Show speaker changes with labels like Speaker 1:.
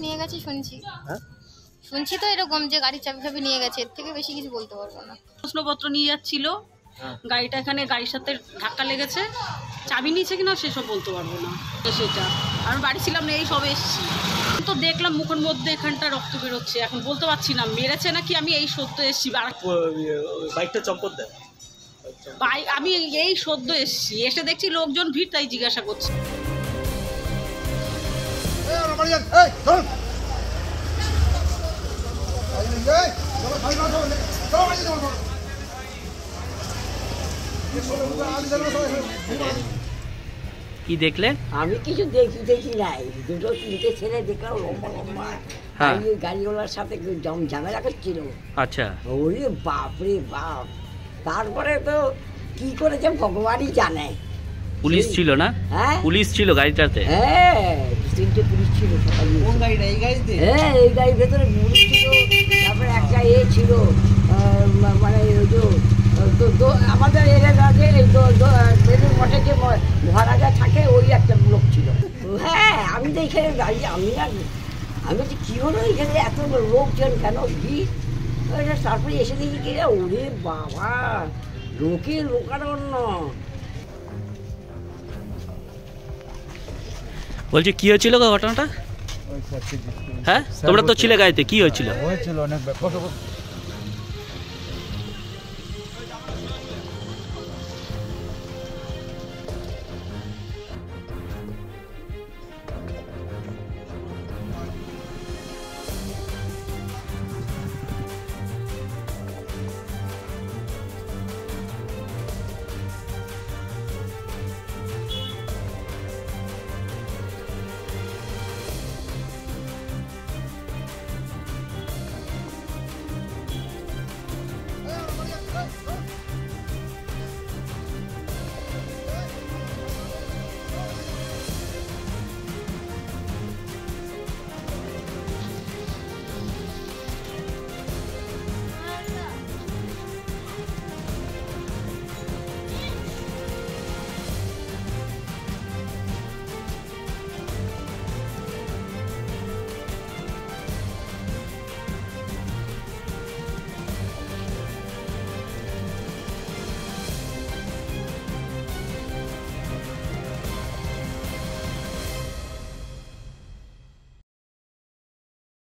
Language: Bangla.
Speaker 1: নিয়ে গেছে শুনছি, শুনছি তো এরকম যে গাড়ির চাবি ফাবি নিয়ে গেছে, এর থেকে বেশি কিছু বলতে পারবো না।
Speaker 2: প্রশ্নপত্র নিয়ে যাচ্ছিল, গাড়িটা এখানে গাড়ির সাথে ধাক্কা লেগেছে, চাবি নিয়েছে কিনা সেসব বলতে পারবো না। সেটা আর বাড়ি ছিলাম না, এই সব এসছি তো দেখলাম মুখের মধ্যে এখানটা রক্ত বেরোচ্ছে, এখন বলতে পারছি না মেরেছে নাকি। আমি এই সদ্য এসছি,
Speaker 3: বাইকটা চম্পট দেয়,
Speaker 2: আমি এই সদ্য এসছি, এসে দেখছি লোকজন ভিড়, তাই জিজ্ঞাসা করছি।
Speaker 4: কি দেখলে?
Speaker 5: আমি কিছু দেখি নাই, দুটো তিনটে ছেলে দেখলাম লম্বা লম্বা, গাড়িওয়ালার সাথে ঝামেলা করছিল।
Speaker 4: আচ্ছা,
Speaker 5: ওরে বাপরে বাপ। তারপরে তো কি করেছে ভগবানই জানে।
Speaker 4: পুলিশ ছিল না?
Speaker 5: হ্যাঁ,
Speaker 4: পুলিশ ছিল গাড়িটাতে।
Speaker 5: হ্যাঁ, তিনটে পুলিশ ছিল।
Speaker 3: কোন গাড়িটা? এই গাড়িতে?
Speaker 5: হ্যাঁ, এই গাড়ির ভেতরে পুলিশ ছিল। তারপরে একটা ছিল, মানে আমাদের এলাকাতে বেলুর মঠে যে মহারাজা থাকে, ওই একটা লোক ছিল। হ্যাঁ, আমি তো এখানে দাঁড়িয়ে, আমি বলছি কী হলো এখানে এত লোকজন কেন ভিড়? তারপরে এসে দেখি কি, ওরে বাবা, লোকারণ্য।
Speaker 4: বলছি কি হয়েছিল ঘটনাটা? হ্যাঁ, তোমরা তো ছিলে গাড়িতে, কি হয়েছিল?
Speaker 3: অনেক ব্যাপার